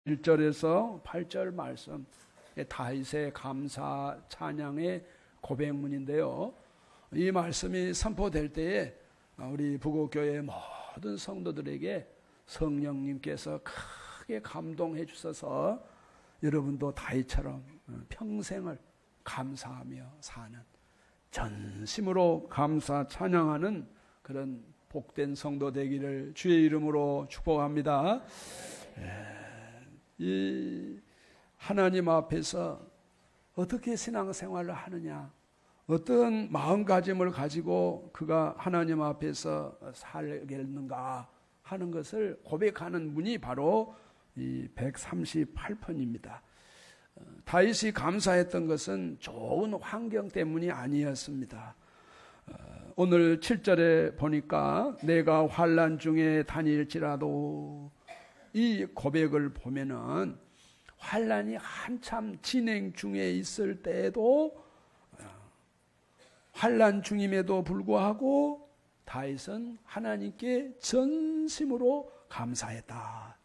1절에서 8절 말씀, 다윗의 감사 찬양의 고백문인데요. 이 말씀이 선포될 때에 우리 부곡교회 모든 성도들에게 성령님께서 크게 감동해 주셔서 여러분도 다윗처럼 평생을 감사하며 사는, 전심으로 감사 찬양하는 그런 복된 성도 되기를 주의 이름으로 축복합니다. 이 하나님 앞에서 어떻게 신앙생활을 하느냐, 어떤 마음가짐을 가지고 그가 하나님 앞에서 살겠는가 하는 것을 고백하는 문이 바로 이 138편입니다. 다윗이 감사했던 것은 좋은 환경 때문이 아니었습니다. 오늘 7절에 보니까 내가 환난 중에 다닐지라도, 이 고백을 보면은 환난이 한참 진행 중에 있을 때에도, 환난 중임에도 불구하고 다윗은 하나님께 전심으로 감사했다.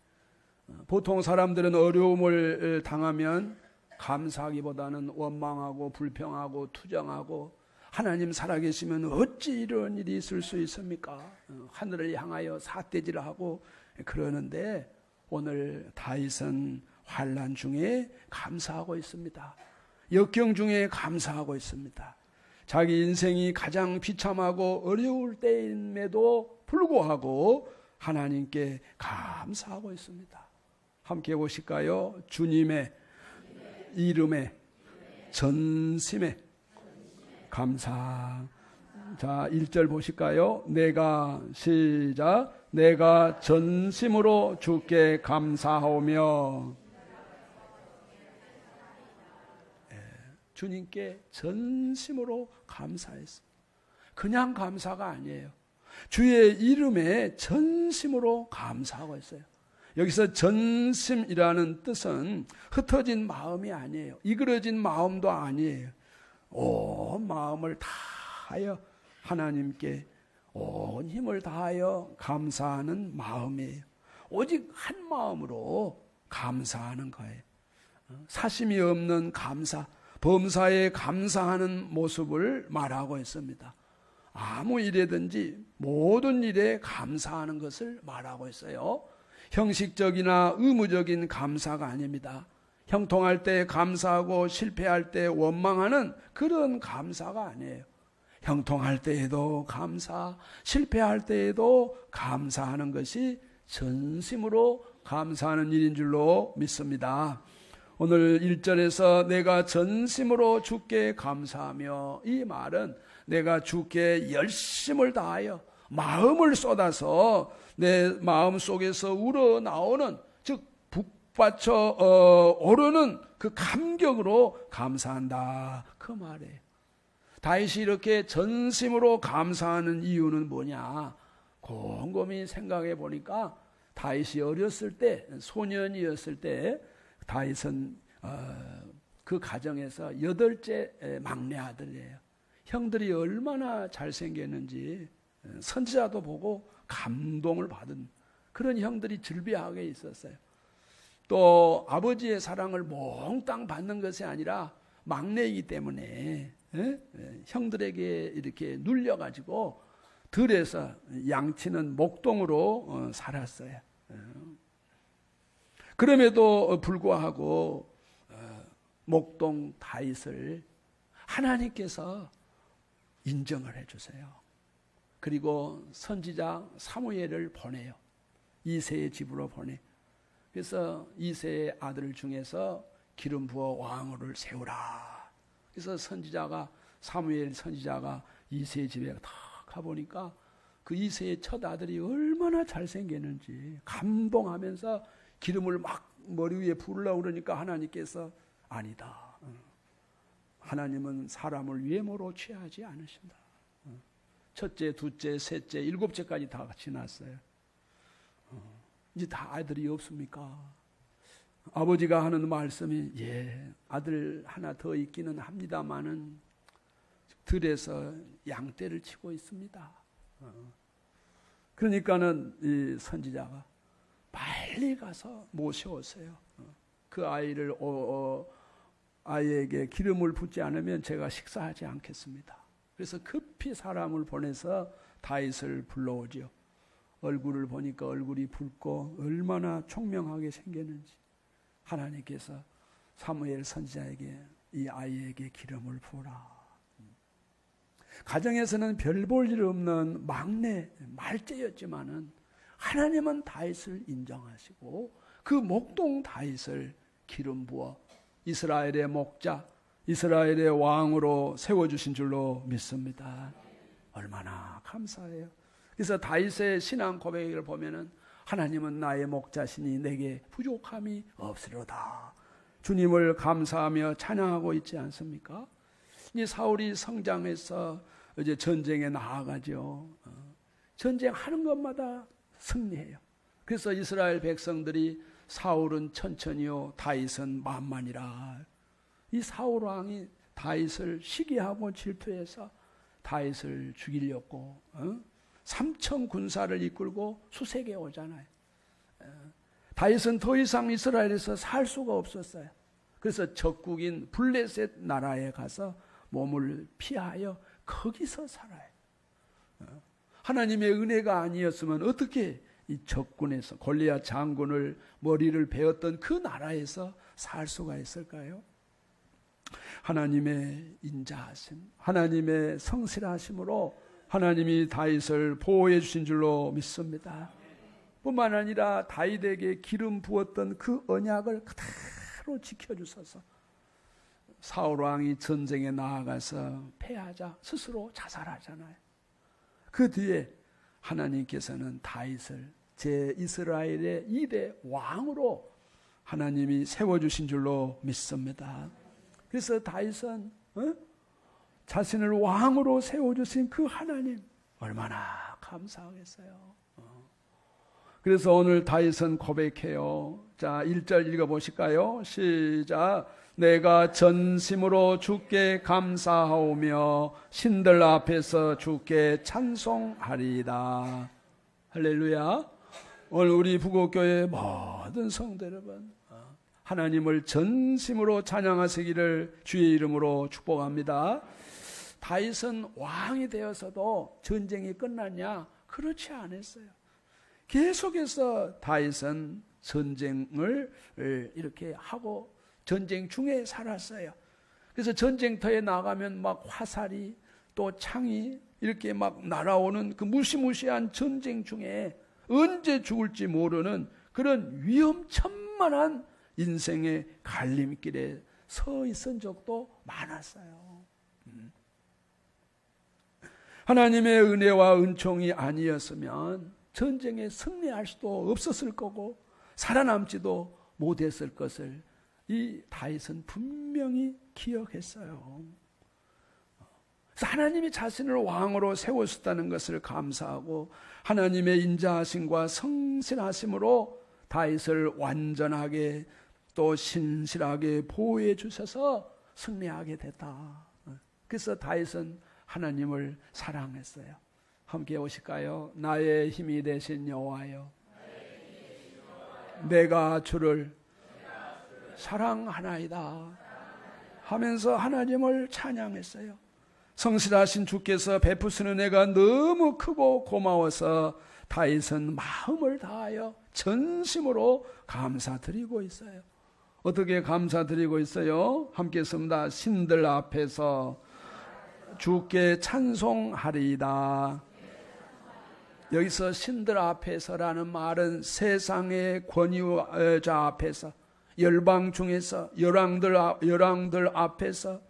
보통 사람들은 어려움을 당하면 감사하기보다는 원망하고 불평하고 투정하고, 하나님 살아계시면 어찌 이런 일이 있을 수 있습니까? 하늘을 향하여 삿대질을 하고 그러는데, 오늘 다윗은 환난 중에 감사하고 있습니다. 역경 중에 감사하고 있습니다. 자기 인생이 가장 비참하고 어려울 때임에도 불구하고 하나님께 감사하고 있습니다. 함께 해보실까요? 주님의 이름에 전심에 감사. 자, 1절 보실까요? 시작. 내가 전심으로 주께 감사하오며. 주님께 전심으로 감사했습니다. 그냥 감사가 아니에요. 주의 이름에 전심으로 감사하고 있어요. 여기서 전심이라는 뜻은 흩어진 마음이 아니에요. 이그러진 마음도 아니에요. 온 마음을 다하여 하나님께 온 힘을 다하여 감사하는 마음이에요. 오직 한 마음으로 감사하는 거예요. 사심이 없는 감사, 범사에 감사하는 모습을 말하고 있습니다. 아무 일에든지 모든 일에 감사하는 것을 말하고 있어요. 형식적이나 의무적인 감사가 아닙니다. 형통할 때 감사하고 실패할 때 원망하는 그런 감사가 아니에요. 형통할 때에도 감사, 실패할 때에도 감사하는 것이 전심으로 감사하는 일인 줄로 믿습니다. 오늘 1절에서 내가 전심으로 주께 감사하며, 이 말은 내가 주께 열심을 다하여 마음을 쏟아서 내 마음 속에서 우러나오는, 즉 북받쳐 오르는 그 감격으로 감사한다, 그 말이에요. 다윗이 이렇게 전심으로 감사하는 이유는 뭐냐, 곰곰이 생각해 보니까 다윗이 어렸을 때, 소년이었을 때 다윗은 그 가정에서 8째 막내 아들이에요. 형들이 얼마나 잘생겼는지 선지자도 보고 감동을 받은 그런 형들이 즐비하게 있었어요. 또 아버지의 사랑을 몽땅 받는 것이 아니라 막내이기 때문에 형들에게 이렇게 눌려가지고 들에서 양치는 목동으로 살았어요. 그럼에도 불구하고 목동 다윗을 하나님께서 인정을 해주세요. 그리고 선지자 사무엘을 보내요. 이새의 집으로 보내. 그래서 이새의 아들 중에서 기름 부어 왕을 세우라. 그래서 사무엘 선지자가 이새의 집에 딱 가보니까 그 이새의 첫 아들이 얼마나 잘생겼는지 감동하면서 기름을 막 머리 위에 부으려고 그러니까 하나님께서 아니다. 하나님은 사람을 외모로 취하지 않으신다. 첫째, 둘째, 셋째, 7째까지 다 지났어요. 이제 다 아들이 없습니까? 아버지가 하는 말씀이, 아들 하나 더 있기는 합니다마는 들에서 양떼를 치고 있습니다. 그러니까는 이 선지자가 빨리 가서 모셔오세요. 그 아이에게 기름을 붓지 않으면 제가 식사하지 않겠습니다. 그래서 급히 사람을 보내서 다윗을 불러오죠. 얼굴을 보니까 얼굴이 붉고 얼마나 총명하게 생겼는지. 하나님께서 사무엘 선지자에게 이 아이에게 기름을 부어라. 가정에서는 별 볼 일 없는 막내 말째였지만은 하나님은 다윗을 인정하시고 그 목동 다윗을 기름 부어 이스라엘의 목자, 이스라엘의 왕으로 세워주신 줄로 믿습니다. 얼마나 감사해요. 그래서 다윗의 신앙 고백을 보면은 하나님은 나의 목자시니 내게 부족함이 없으리로다. 주님을 감사하며 찬양하고 있지 않습니까? 이 사울이 성장해서 이제 전쟁에 나아가죠. 전쟁하는 것마다 승리해요. 그래서 이스라엘 백성들이 사울은 천천히요 다윗은 만만이라. 이 사울 왕이 다윗을 시기하고 질투해서 다윗을 죽이려고 3천 군사를 이끌고 수색에 오잖아요. 다윗은 더 이상 이스라엘에서 살 수가 없었어요. 그래서 적국인 블레셋 나라에 가서 몸을 피하여 거기서 살아요. 하나님의 은혜가 아니었으면 어떻게 이 적군에서 골리앗 장군을 머리를 베었던 그 나라에서 살 수가 있을까요? 하나님의 인자하심, 하나님의 성실하심으로 하나님이 다윗을 보호해 주신 줄로 믿습니다. 뿐만 아니라 다윗에게 기름 부었던 그 언약을 그대로 지켜주셔서 사울 왕이 전쟁에 나아가서 패하자 스스로 자살하잖아요. 그 뒤에 하나님께서는 다윗을 제-이스라엘의 2대 왕으로 하나님이 세워주신 줄로 믿습니다. 그래서 다윗은 자신을 왕으로 세워주신 그 하나님 얼마나 감사하겠어요. 그래서 오늘 다윗은 고백해요. 자, 1절 읽어보실까요? 시작. 내가 전심으로 주께 감사하오며 신들 앞에서 주께 찬송하리이다. 할렐루야. 오늘 우리 부곡교회 모든 성도 여러분 하나님을 전심으로 찬양하시기를 주의 이름으로 축복합니다. 다윗은 왕이 되어서도 전쟁이 끝났냐? 그렇지 않았어요. 계속해서 다윗은 전쟁을 이렇게 하고 전쟁 중에 살았어요. 그래서 전쟁터에 나가면 막 화살이 또 창이 이렇게 막 날아오는 그 무시무시한 전쟁 중에 언제 죽을지 모르는 그런 위험천만한 인생의 갈림길에 서 있은 적도 많았어요. 하나님의 은혜와 은총이 아니었으면 전쟁에 승리할 수도 없었을 거고 살아남지도 못했을 것을 이 다윗은 분명히 기억했어요. 그래서 하나님이 자신을 왕으로 세우셨다는 것을 감사하고 하나님의 인자하심과 성실하심으로 다윗을 완전하게 또 신실하게 보호해 주셔서 승리하게 됐다. 그래서 다윗은 하나님을 사랑했어요. 함께 오실까요? 나의 힘이 되신 여호와여, 내가 주를 사랑하나이다 하면서 하나님을 찬양했어요. 성실하신 주께서 베푸시는 은혜가 너무 크고 고마워서 다윗은 마음을 다하여 전심으로 감사드리고 있어요. 어떻게 감사드리고 있어요? 함께 씁니다. 신들 앞에서 주께 찬송하리이다. 여기서 신들 앞에서라는 말은 세상의 권위자 앞에서, 열방 중에서 열왕들 앞에서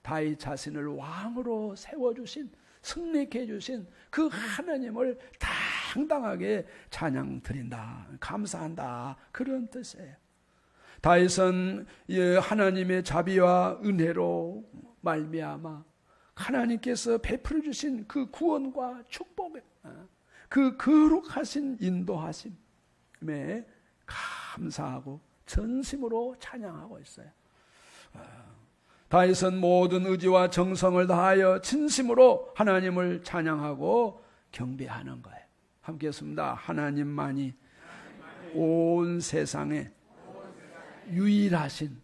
다윗 자신을 왕으로 세워주신, 승리케 해주신 그 하나님을 당당하게 찬양드린다, 감사한다, 그런 뜻이에요. 다윗은 하나님의 자비와 은혜로 말미암아 하나님께서 베풀어 주신 그 구원과 축복, 그 거룩하신 인도하심에 감사하고 전심으로 찬양하고 있어요. 다윗은 모든 의지와 정성을 다하여 진심으로 하나님을 찬양하고 경배하는 거예요. 함께 했습니다. 하나님만이 온 세상에 유일하신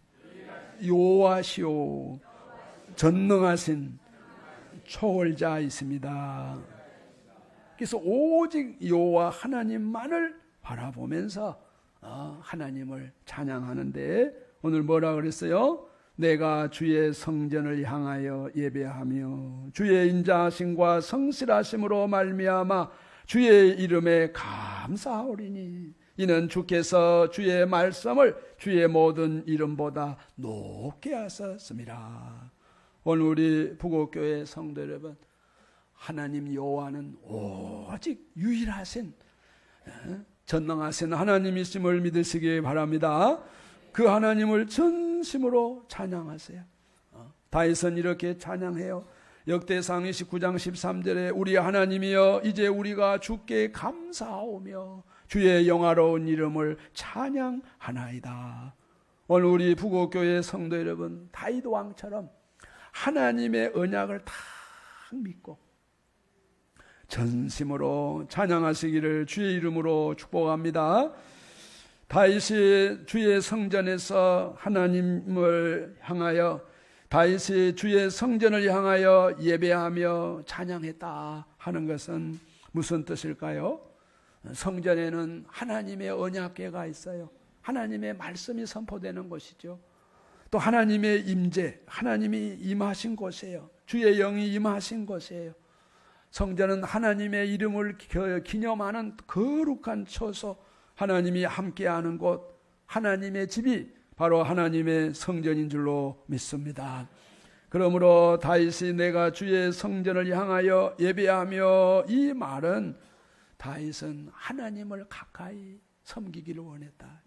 여호와시오 전능하신 초월자이십니다. 그래서 오직 여호와 하나님만을 바라보면서 하나님을 찬양하는데 오늘 뭐라 그랬어요? 내가 주의 성전을 향하여 예배하며 주의 인자하심과 성실하심으로 말미암아 주의 이름에 감사하오리니 이는 주께서 주의 말씀을 주의 모든 이름보다 높게 하셨습니다. 오늘 우리 부곡교회 성도 여러분, 하나님 여호와는 오직 유일하신 전능하신 하나님이심을 믿으시기 바랍니다. 그 하나님을 전심으로 찬양하세요. 다윗은 이렇게 찬양해요. 역대상 29장 13절에 우리 하나님이여 이제 우리가 주께 감사하오며 주의 영화로운 이름을 찬양하나이다. 오늘 우리 부곡교회 성도 여러분, 다윗 왕처럼 하나님의 언약을 다 믿고 전심으로 찬양하시기를 주의 이름으로 축복합니다. 다윗이 주의 성전에서 하나님을 향하여 다윗이 주의 성전을 향하여 예배하며 찬양했다 하는 것은 무슨 뜻일까요? 성전에는 하나님의 언약궤가 있어요. 하나님의 말씀이 선포되는 곳이죠. 또 하나님의 임재, 하나님이 임하신 곳이에요. 주의 영이 임하신 곳이에요. 성전은 하나님의 이름을 기념하는 거룩한 처소, 하나님이 함께하는 곳, 하나님의 집이 바로 하나님의 성전인 줄로 믿습니다. 그러므로 다윗이 내가 주의 성전을 향하여 예배하며, 이 말은 다윗은 하나님을 가까이 섬기기를 원했다.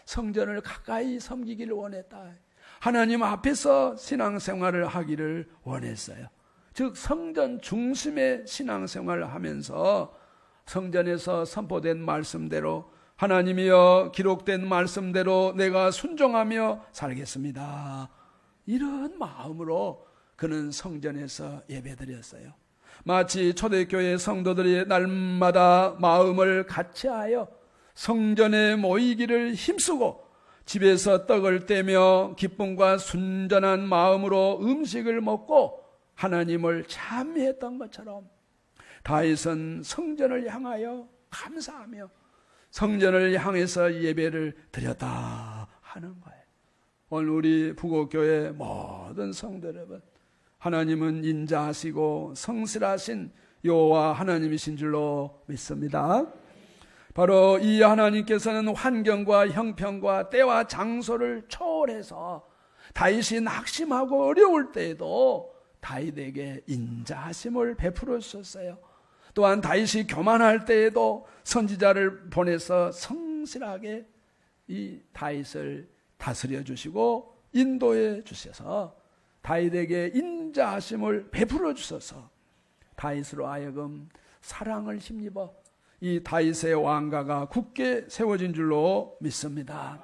성전을 가까이 섬기기를 원했다. 하나님 앞에서 신앙생활을 하기를 원했어요. 즉 성전 중심의 신앙생활을 하면서 성전에서 선포된 말씀대로, 하나님이여 기록된 말씀대로 내가 순종하며 살겠습니다. 이런 마음으로 그는 성전에서 예배드렸어요. 마치 초대교회 성도들이 날마다 마음을 같이하여 성전에 모이기를 힘쓰고 집에서 떡을 떼며 기쁨과 순전한 마음으로 음식을 먹고 하나님을 찬미했던 것처럼 다윗은 성전을 향하여 감사하며 성전을 향해서 예배를 드렸다 하는 거예요. 오늘 우리 부곡교회 모든 성도 여러분, 하나님은 인자하시고 성실하신 여호와 하나님이신 줄로 믿습니다. 바로 이 하나님께서는 환경과 형편과 때와 장소를 초월해서 다윗이 낙심하고 어려울 때에도 다윗에게 인자하심을 베풀어 주셨어요. 또한 다윗이 교만할 때에도 선지자를 보내서 성실하게 이 다윗을 다스려 주시고 인도해 주셔서 다윗에게 인자하심을 베풀어 주셔서 다윗으로 하여금 사랑을 힘입어 이 다윗의 왕가가 굳게 세워진 줄로 믿습니다.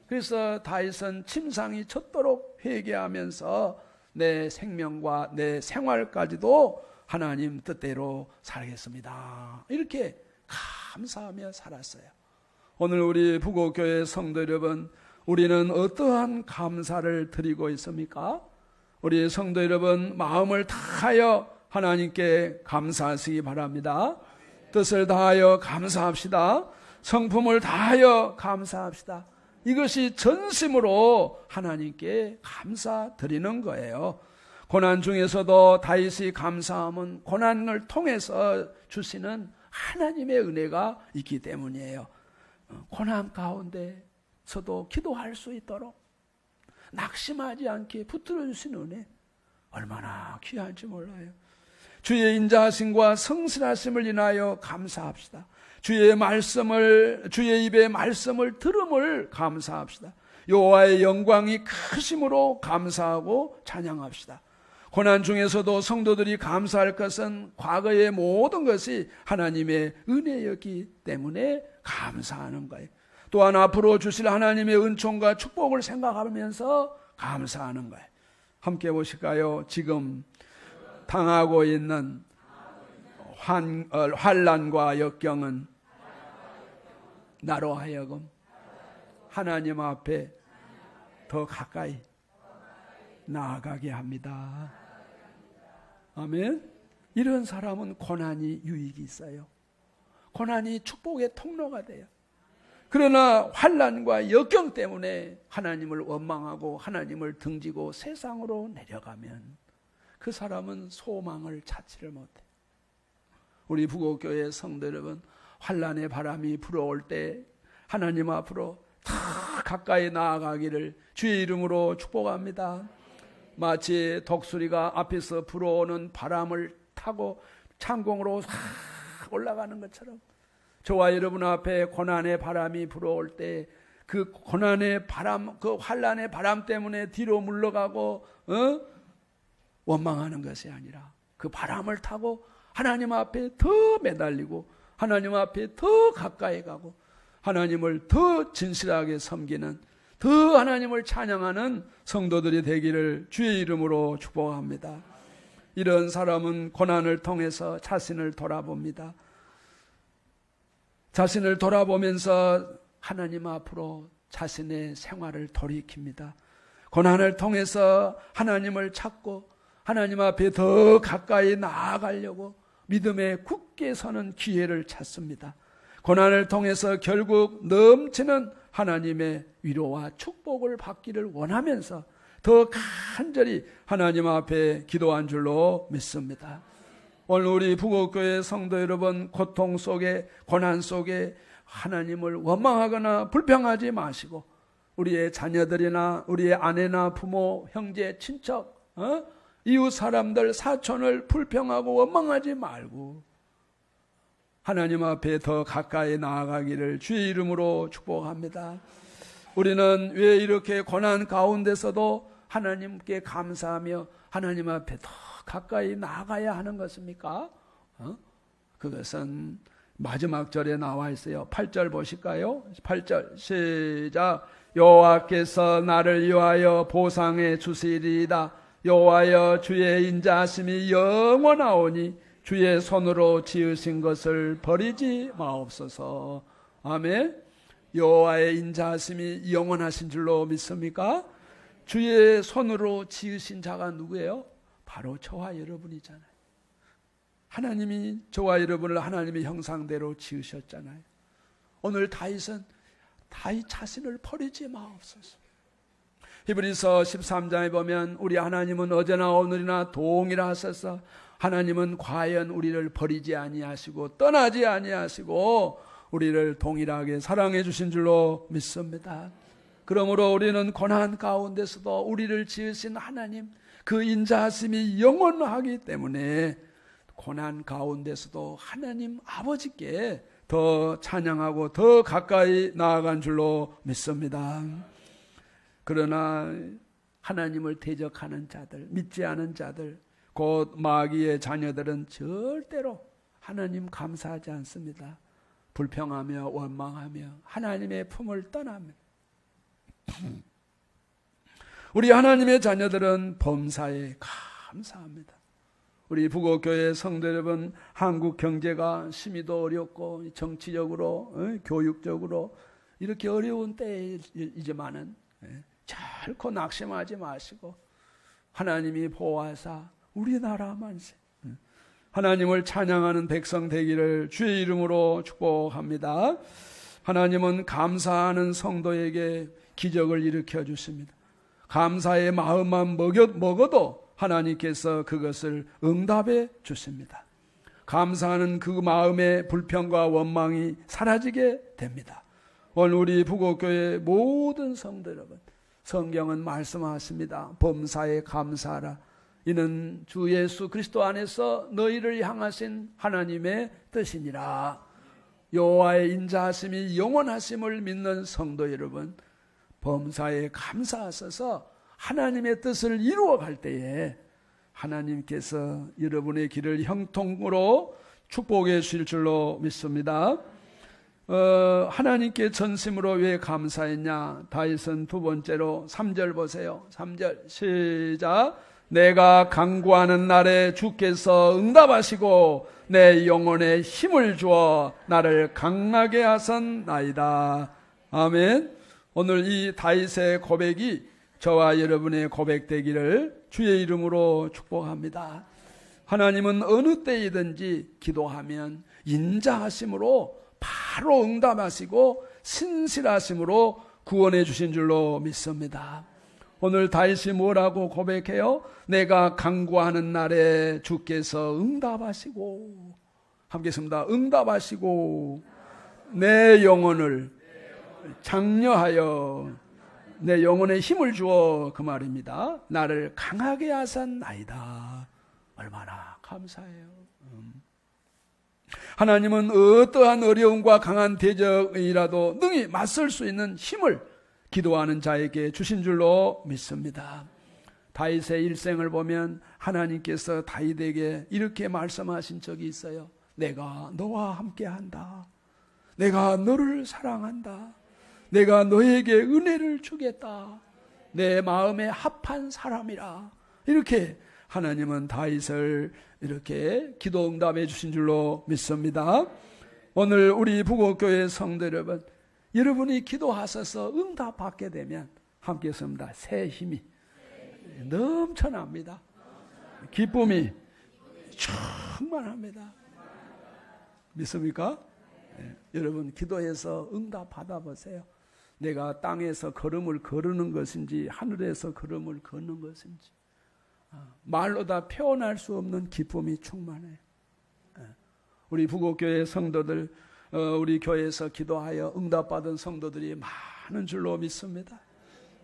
그래서 다윗은 침상이 쳤도록 회개하면서 내 생명과 내 생활까지도 하나님 뜻대로 살겠습니다, 이렇게 감사하며 살았어요. 오늘 우리 부곡교회 성도 여러분, 우리는 어떠한 감사를 드리고 있습니까? 우리 성도 여러분, 마음을 다하여 하나님께 감사하시기 바랍니다. 뜻을 다하여 감사합시다. 성품을 다하여 감사합시다. 이것이 전심으로 하나님께 감사드리는 거예요. 고난 중에서도 다윗이 감사함은 고난을 통해서 주시는 하나님의 은혜가 있기 때문이에요. 고난 가운데서도 기도할 수 있도록 낙심하지 않게 붙들어 주시는 은혜, 얼마나 귀한지 몰라요. 주의 인자하심과 성실하심을 인하여 감사합시다. 주의 입의 말씀을 들음을 감사합시다. 여호와의 영광이 크심으로 감사하고 찬양합시다. 고난 중에서도 성도들이 감사할 것은 과거의 모든 것이 하나님의 은혜였기 때문에 감사하는 거예요. 또한 앞으로 주실 하나님의 은총과 축복을 생각하면서 감사하는 거예요. 함께 보실까요? 지금 당하고 있는 환난과 역경은 나로 하여금 하나님 앞에 더 가까이 나아가게 합니다. 아멘. 이런 사람은 고난이 유익이 있어요. 고난이 축복의 통로가 돼요. 그러나 환난과 역경 때문에 하나님을 원망하고 하나님을 등지고 세상으로 내려가면 그 사람은 소망을 찾지를 못해요. 우리 부곡교회 성도 여러분, 환난의 바람이 불어올 때 하나님 앞으로 더 가까이 나아가기를 주의 이름으로 축복합니다. 마치 독수리가 앞에서 불어오는 바람을 타고 창공으로 싹 올라가는 것처럼 저와 여러분 앞에 고난의 바람이 불어올 때 그 고난의 바람, 그 환난의 바람 때문에 뒤로 물러가고 원망하는 것이 아니라 그 바람을 타고 하나님 앞에 더 매달리고 하나님 앞에 더 가까이 가고 하나님을 더 진실하게 섬기는, 더 하나님을 찬양하는 성도들이 되기를 주의 이름으로 축복합니다. 이런 사람은 고난을 통해서 자신을 돌아봅니다. 자신을 돌아보면서 하나님 앞으로 자신의 생활을 돌이킵니다. 고난을 통해서 하나님을 찾고 하나님 앞에 더 가까이 나아가려고 믿음에 굳게 서는 기회를 찾습니다. 고난을 통해서 결국 넘치는 하나님의 위로와 축복을 받기를 원하면서 더 간절히 하나님 앞에 기도한 줄로 믿습니다. 오늘 우리 부곡교회 성도 여러분, 고통 속에 고난 속에 하나님을 원망하거나 불평하지 마시고 우리의 자녀들이나 우리의 아내나 부모, 형제, 친척, 이웃 사람들, 사촌을 불평하고 원망하지 말고 하나님 앞에 더 가까이 나아가기를 주의 이름으로 축복합니다. 우리는 왜 이렇게 고난 가운데서도 하나님께 감사하며 하나님 앞에 더 가까이 나아가야 하는 것입니까? 그것은 마지막 절에 나와 있어요. 8절 보실까요? 8절 시작. 여호와께서 나를 위하여 보상해 주시리이다. 여호와여 주의 인자하심이 영원하오니 주의 손으로 지으신 것을 버리지 마옵소서. 아멘. 여호와의 인자하심이 영원하신 줄로 믿습니까? 주의 손으로 지으신 자가 누구예요? 바로 저와 여러분이잖아요. 하나님이 저와 여러분을 하나님의 형상대로 지으셨잖아요. 오늘 다윗은 다윗 자신을 버리지 마옵소서. 히브리서 13장에 보면 우리 하나님은 어제나 오늘이나 동일하 하셔서 하나님은 과연 우리를 버리지 아니하시고 떠나지 아니하시고 우리를 동일하게 사랑해 주신 줄로 믿습니다. 그러므로 우리는 고난 가운데서도 우리를 지으신 하나님, 그 인자하심이 영원하기 때문에 고난 가운데서도 하나님 아버지께 더 찬양하고 더 가까이 나아간 줄로 믿습니다. 그러나 하나님을 대적하는 자들, 믿지 않은 자들, 곧 마귀의 자녀들은 절대로 하나님 감사하지 않습니다. 불평하며 원망하며 하나님의 품을 떠나며 우리 하나님의 자녀들은 범사에 감사합니다. 우리 부곡교회 성도 여러분, 한국 경제가 심히도 어렵고 정치적으로 교육적으로 이렇게 어려운 때이지만은 결코 낙심하지 마시고 하나님이 보호하사 우리나라 만세 하나님을 찬양하는 백성 되기를 주의 이름으로 축복합니다. 하나님은 감사하는 성도에게 기적을 일으켜 주십니다. 감사의 마음만 먹어도 하나님께서 그것을 응답해 주십니다. 감사하는 그 마음의 불평과 원망이 사라지게 됩니다. 오늘 우리 부곡교회 모든 성도 여러분, 성경은 말씀하십니다. 범사에 감사하라. 이는 주 예수 그리스도 안에서 너희를 향하신 하나님의 뜻이니라. 여호와의 인자하심이 영원하심을 믿는 성도 여러분, 범사에 감사하셔서 하나님의 뜻을 이루어갈 때에 하나님께서 여러분의 길을 형통으로 축복해 주실 줄로 믿습니다. 하나님께 전심으로 왜 감사했냐? 다윗은 두 번째로 3절 보세요. 3절 시작. 내가 간구하는 날에 주께서 응답하시고 내 영혼에 힘을 주어 나를 강나게 하셨나이다. 아멘. 오늘 이 다윗의 고백이 저와 여러분의 고백되기를 주의 이름으로 축복합니다. 하나님은 어느 때이든지 기도하면 인자하심으로 바로 응답하시고 신실하심으로 구원해 주신 줄로 믿습니다. 오늘 다윗이 뭐라고 고백해요? 내가 간구하는 날에 주께서 응답하시고, 함께 했습니다. 응답하시고 내 영혼을 장려하여 내 영혼에 힘을 주어, 그 말입니다. 나를 강하게 하셨나이다. 얼마나 감사해요. 하나님은 어떠한 어려움과 강한 대적이라도 능히 맞설 수 있는 힘을 기도하는 자에게 주신 줄로 믿습니다. 다윗의 일생을 보면 하나님께서 다윗에게 이렇게 말씀하신 적이 있어요. 내가 너와 함께한다. 내가 너를 사랑한다. 내가 너에게 은혜를 주겠다. 내 마음에 합한 사람이라. 이렇게 하나님은 다윗을 이렇게 기도 응답해 주신 줄로 믿습니다. 오늘 우리 부곡교회 성도 여러분, 여러분이 기도하셔서 응답받게 되면 함께 했습니다. 새 힘이 넘쳐납니다. 기쁨이 충만합니다. 믿습니까? 네. 여러분 기도해서 응답 받아보세요. 내가 땅에서 걸음을 거르는 것인지 하늘에서 걸음을 걷는 것인지 말로 다 표현할 수 없는 기쁨이 충만해요. 우리 부곡교회 성도들, 우리 교회에서 기도하여 응답받은 성도들이 많은 줄로 믿습니다.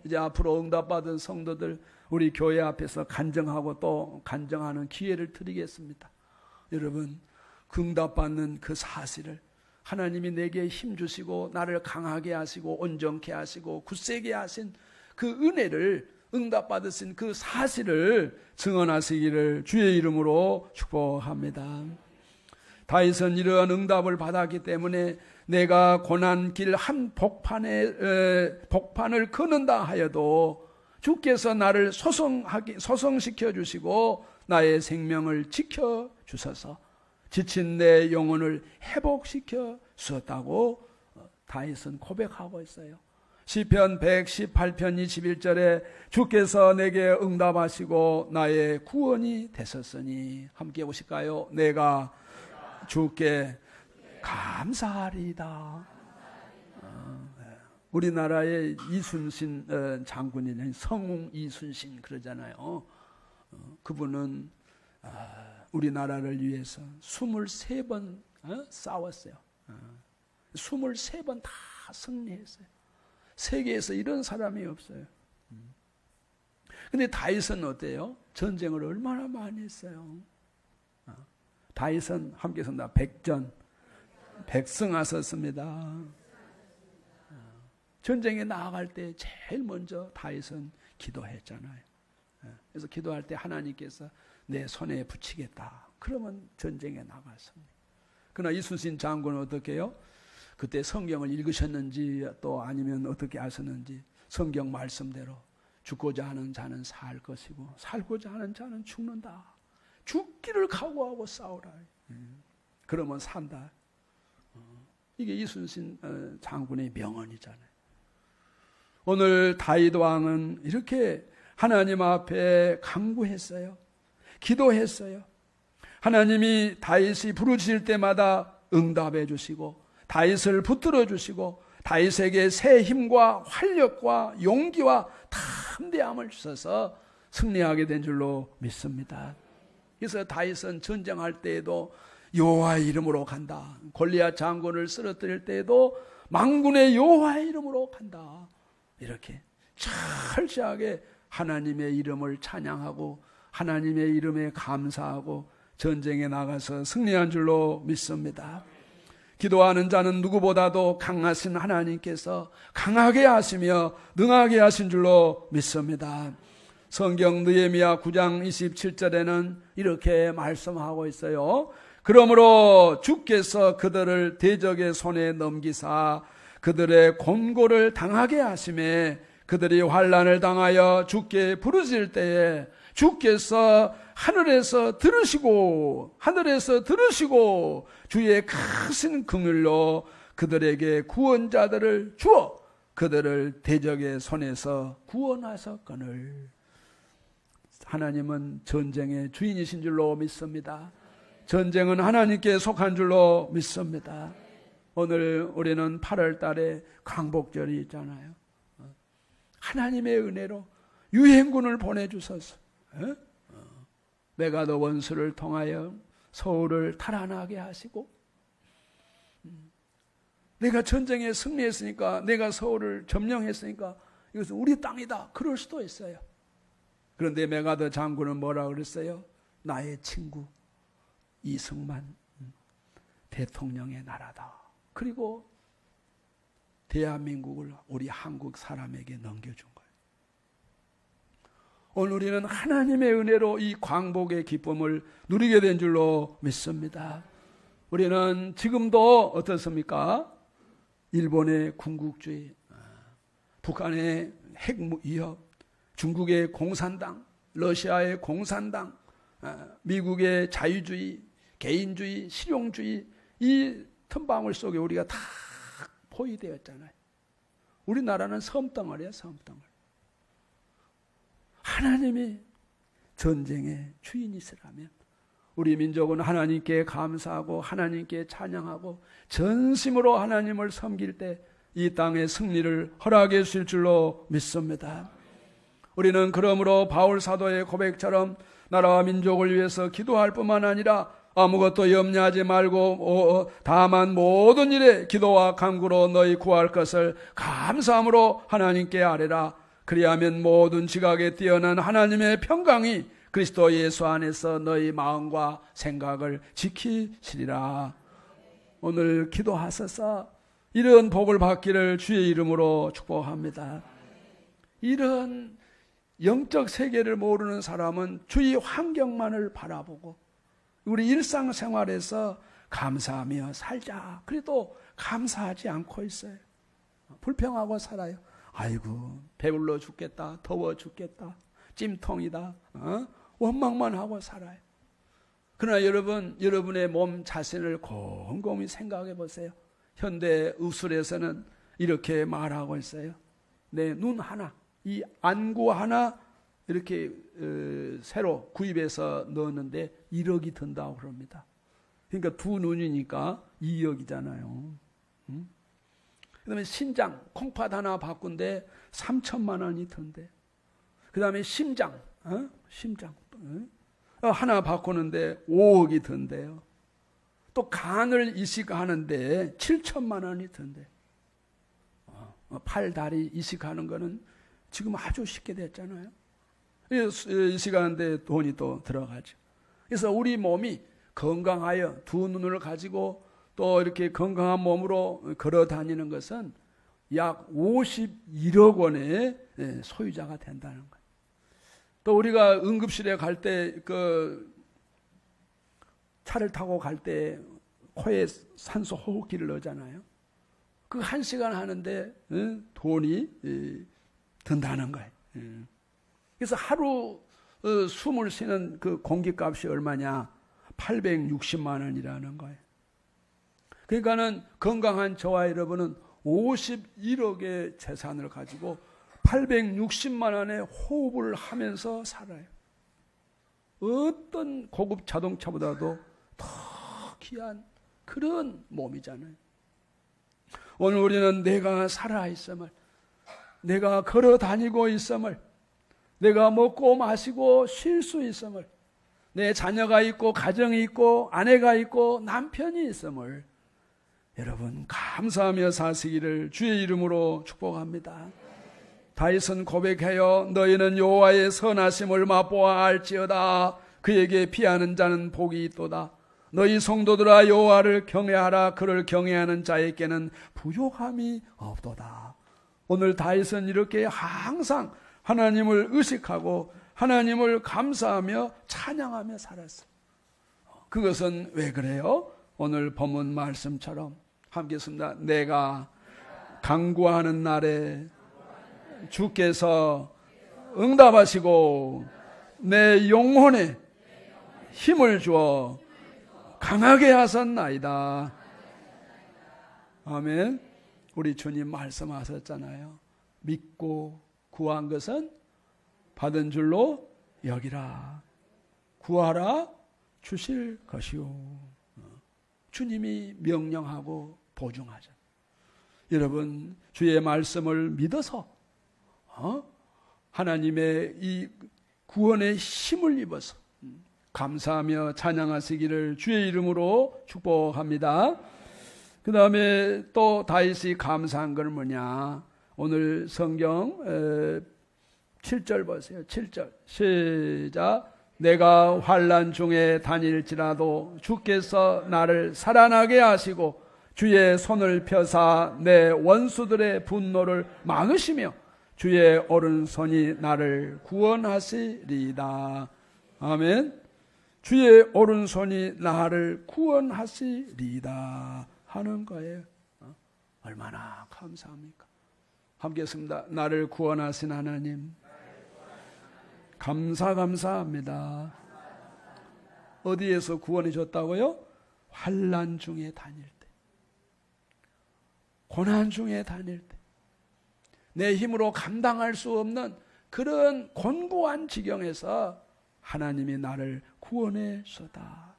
이제 앞으로 응답받은 성도들 우리 교회 앞에서 간증하고 또 간증하는 기회를 드리겠습니다. 여러분 응답받는 그 사실을, 하나님이 내게 힘 주시고 나를 강하게 하시고 온전케 하시고 굳세게 하신 그 은혜를, 응답받으신 그 사실을 증언하시기를 주의 이름으로 축복합니다. 다윗은 이러한 응답을 받았기 때문에 내가 고난길 한 복판을 걷는다 하여도 주께서 나를 소성시켜 주시고 나의 생명을 지켜 주셔서 지친 내 영혼을 회복시켜 주셨다고 다윗은 고백하고 있어요. 시편 118편 21절에 주께서 내게 응답하시고 나의 구원이 되셨으니, 함께 보실까요? 내가 주께 감사하리이다. 우리나라의 이순신 장군이 성웅 이순신 그러잖아요. 그분은 우리나라를 위해서 23번 싸웠어요. 23번 다 승리했어요. 세계에서 이런 사람이 없어요. 근데 다윗은 어때요? 전쟁을 얼마나 많이 했어요. 다윗은 함께 선다 백승하셨습니다. 전쟁에 나아갈 때 제일 먼저 다윗은 기도했잖아요. 그래서 기도할 때 하나님께서 내 손에 붙이겠다. 그러면 전쟁에 나갔습니다. 그러나 이순신 장군은 어떻게 해요? 그때 성경을 읽으셨는지 또 아니면 어떻게 하셨는지 성경 말씀대로 죽고자 하는 자는 살 것이고 살고자 하는 자는 죽는다. 죽기를 각오하고 싸우라. 그러면 산다. 이게 이순신 장군의 명언이잖아요. 오늘 다윗 왕은 이렇게 하나님 앞에 간구했어요. 기도했어요. 하나님이 다윗이 부르실 때마다 응답해 주시고 다윗을 붙들어 주시고 다윗에게 새 힘과 활력과 용기와 담대함을 주셔서 승리하게 된 줄로 믿습니다. 그래서 다윗은 전쟁할 때에도 여호와의 이름으로 간다. 골리앗 장군을 쓰러뜨릴 때에도 만군의 여호와의 이름으로 간다. 이렇게 철저하게 하나님의 이름을 찬양하고 하나님의 이름에 감사하고 전쟁에 나가서 승리한 줄로 믿습니다. 기도하는 자는 누구보다도 강하신 하나님께서 강하게 하시며 능하게 하신 줄로 믿습니다. 성경 느헤미야 9장 27절에는 이렇게 말씀하고 있어요. 그러므로 주께서 그들을 대적의 손에 넘기사 그들의 곤고를 당하게 하심에 그들이 환난을 당하여 주께 부르실 때에 주께서 하늘에서 들으시고 주의 크신 긍휼로 그들에게 구원자들을 주어 그들을 대적의 손에서 구원하셨거늘. 하나님은 전쟁의 주인이신 줄로 믿습니다. 전쟁은 하나님께 속한 줄로 믿습니다. 오늘 우리는 8월 달에 광복절이 있잖아요. 하나님의 은혜로 유행군을 보내주셔서 메가더 원수를 통하여 서울을 탈환하게 하시고, 내가 전쟁에 승리했으니까, 내가 서울을 점령했으니까 이것은 우리 땅이다, 그럴 수도 있어요. 그런데 메가더 장군은 뭐라고 그랬어요? 나의 친구 이승만 대통령의 나라다. 그리고 대한민국을 우리 한국 사람에게 넘겨준 거예요. 오늘 우리는 하나님의 은혜로 이 광복의 기쁨을 누리게 된 줄로 믿습니다. 우리는 지금도 어떻습니까? 일본의 군국주의, 북한의 핵위협, 중국의 공산당, 러시아의 공산당, 미국의 자유주의, 개인주의, 실용주의, 이 틈방울 속에 우리가 다 포위되었잖아요. 우리나라는 섬덩어리야, 섬덩어리. 하나님이 전쟁의 주인이시라면 우리 민족은 하나님께 감사하고 하나님께 찬양하고 전심으로 하나님을 섬길 때 이 땅의 승리를 허락해 주실 줄로 믿습니다. 우리는 그러므로 바울 사도의 고백처럼 나라와 민족을 위해서 기도할 뿐만 아니라 아무것도 염려하지 말고 다만 모든 일에 기도와 간구로 너희 구할 것을 감사함으로 하나님께 아뢰라. 그리하면 모든 지각에 뛰어난 하나님의 평강이 그리스도 예수 안에서 너희 마음과 생각을 지키시리라. 오늘 기도하셔서 이런 복을 받기를 주의 이름으로 축복합니다. 이런 영적 세계를 모르는 사람은 주의 환경만을 바라보고 우리 일상생활에서 감사하며 살자. 그래도 감사하지 않고 있어요. 불평하고 살아요. 아이고 배불러 죽겠다, 더워 죽겠다, 찜통이다, 원망만 하고 살아요. 그러나 여러분의 몸 자신을 곰곰이 생각해 보세요. 현대 의술에서는 이렇게 말하고 있어요. 내 눈 하나, 이 안구 하나 이렇게 새로 구입해서 넣었는데 1억이 든다고 그럽니다. 그러니까 두 눈이니까 2억이잖아요. 그 다음에 신장, 콩팥 하나 바꾼데 3천만 원이 든대. 그 다음에 심장 하나 바꾸는데 5억이 든대요. 또 간을 이식하는데 7천만 원이 든대. 팔, 다리 이식하는 거는 지금 아주 쉽게 됐잖아요. 이식하는데 돈이 또 들어가죠. 그래서 우리 몸이 건강하여 두 눈을 가지고 또 이렇게 건강한 몸으로 걸어 다니는 것은 약 51억 원의 소유자가 된다는 거예요. 또 우리가 응급실에 갈 때 차를 타고 갈 때 코에 산소 호흡기를 넣잖아요. 그 1시간 하는데 돈이 든다는 거예요. 그래서 하루 숨을 쉬는 그 공기값이 얼마냐? 860만 원이라는 거예요. 그러니까는 건강한 저와 여러분은 51억의 재산을 가지고 860만 원의 호흡을 하면서 살아요. 어떤 고급 자동차보다도 더 귀한 그런 몸이잖아요. 오늘 우리는 내가 살아있음을, 내가 걸어 다니고 있음을, 내가 먹고 마시고 쉴 수 있음을, 내 자녀가 있고 가정이 있고 아내가 있고 남편이 있음을 여러분 감사하며 사시기를 주의 이름으로 축복합니다. 다윗은 고백하여 너희는 여호와의 선하심을 맛보아 알지어다. 그에게 피하는 자는 복이 있도다. 너희 성도들아 여호와를 경외하라. 그를 경외하는 자에게는 부족함이 없도다. 오늘 다윗은 이렇게 항상 하나님을 의식하고 하나님을 감사하며 찬양하며 살았어요. 그것은 왜 그래요? 오늘 본문 말씀처럼 함께 했습니다. 내가 간구하는 날에 주께서 응답하시고 내 영혼에 힘을 주어 강하게 하셨나이다. 아멘. 우리 주님 말씀하셨잖아요. 믿고 구한 것은 받은 줄로 여기라. 구하라 주실 것이요. 주님이 명령하고 보증하죠. 여러분 주의 말씀을 믿어서 하나님의 이 구원의 힘을 입어서 감사하며 찬양하시기를 주의 이름으로 축복합니다. 그 다음에 또 다윗이 감사한 건 뭐냐? 오늘 성경 7절 보세요. 7절 시작. 내가 환난 중에 다닐지라도 주께서 나를 살아나게 하시고 주의 손을 펴사 내 원수들의 분노를 막으시며 주의 오른손이 나를 구원하시리이다. 아멘. 주의 오른손이 나를 구원하시리이다 하는 거예요. 얼마나 감사합니까? 함께 했습니다. 나를 구원하신 하나님 감사합니다. 어디에서 구원해 줬다고요? 환난 중에 다닐 때, 고난 중에 다닐 때, 내 힘으로 감당할 수 없는 그런 곤고한 지경에서 하나님이 나를 구원해 줬다.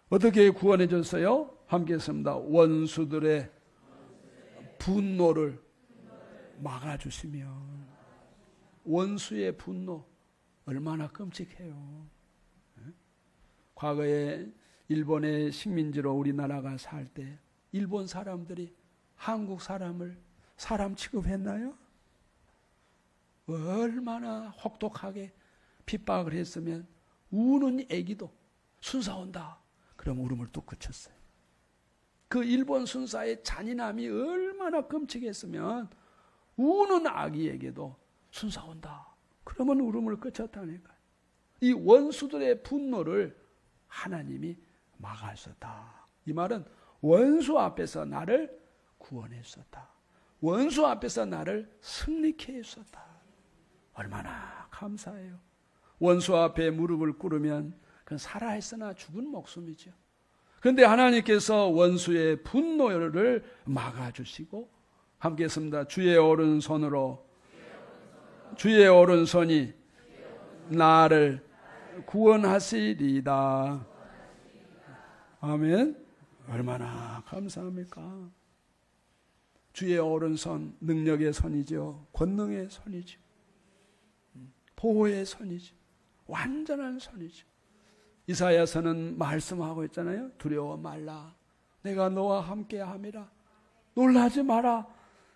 어떻게 구원해 줬어요? 함께 했습니다. 원수들의 분노를 막아주시며. 원수의 분노 얼마나 끔찍해요. 과거에 일본의 식민지로 우리나라가 살 때 일본 사람들이 한국 사람을 사람 취급했나요? 얼마나 혹독하게 핍박을 했으면 우는 애기도 순사 온다 그럼 울음을 뚝 그쳤어요. 그 일본 순사의 잔인함이 얼마나 끔찍했으면 우는 아기에게도 순사 온다 그러면 울음을 그쳤다니까요. 이 원수들의 분노를 하나님이 막았었다. 이 말은 원수 앞에서 나를 구원했었다. 원수 앞에서 나를 승리케 했었다. 얼마나 감사해요. 원수 앞에 무릎을 꿇으면 그건 살아있으나 죽은 목숨이죠. 그런데 하나님께서 원수의 분노를 막아주시고 함께 했습니다. 주의 오른손으로 주의 오른손이 나를 구원하시리이다. 아멘. 얼마나 감사합니까? 주의 오른손 능력의 손이죠. 권능의 손이죠. 보호의 손이죠. 완전한 손이죠. 이사야서는 말씀하고 있잖아요. 두려워 말라. 내가 너와 함께함이라. 놀라지 마라.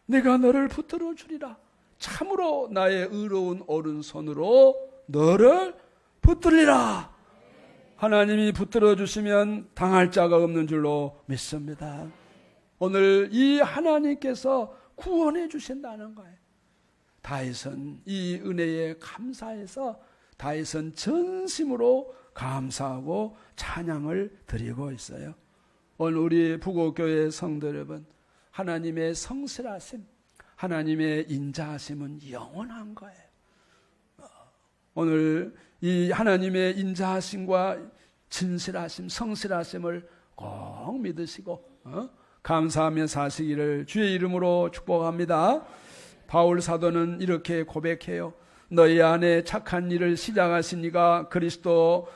내가 너를 붙들어 주리라. 참으로 나의 의로운 오른손으로 너를 붙들리라. 하나님이 붙들어 주시면 당할 자가 없는 줄로 믿습니다. 오늘 이 하나님께서 구원해 주신다는 거예요. 다윗은 이 은혜에 감사해서 다윗은 전심으로 감사하고 찬양을 드리고 있어요. 오늘 우리 부곡교회 성도 여러분, 하나님의 성실하심, 하나님의 인자하심은 영원한 거예요. 오늘 이 하나님의 인자하심과 진실하심, 성실하심을 꼭 믿으시고 감사하며 사시기를 주의 이름으로 축복합니다. 바울 사도는 이렇게 고백해요. 너희 안에 착한 일을 시작하신 이가 그리스도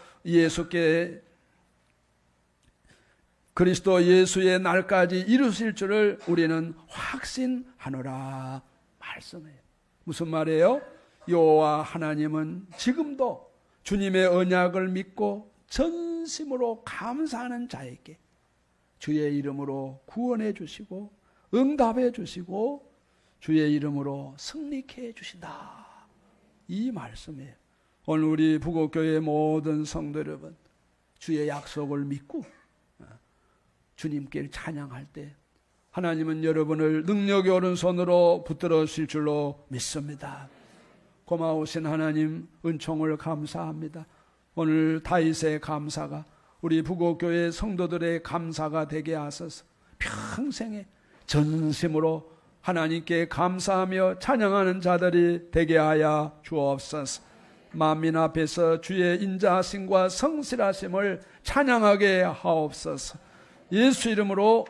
예수의 날까지 이루실 줄을 우리는 확신하노라 말씀해요. 무슨 말이에요? 여호와 하나님은 지금도 주님의 언약을 믿고 전심으로 감사하는 자에게 주의 이름으로 구원해 주시고 응답해 주시고 주의 이름으로 승리케 해 주신다. 이 말씀이에요. 오늘 우리 부곡교회 모든 성도 여러분, 주의 약속을 믿고 주님께 찬양할 때 하나님은 여러분을 능력의 오른손으로 붙들어 주실 줄로 믿습니다. 고마우신 하나님 은총을 감사합니다. 오늘 다윗의 감사가 우리 부곡교회 성도들의 감사가 되게 하소서. 평생에 전심으로 하나님께 감사하며 찬양하는 자들이 되게 하여 주옵소서. 만민 앞에서 주의 인자하심과 성실하심을 찬양하게 하옵소서. 예수 이름으로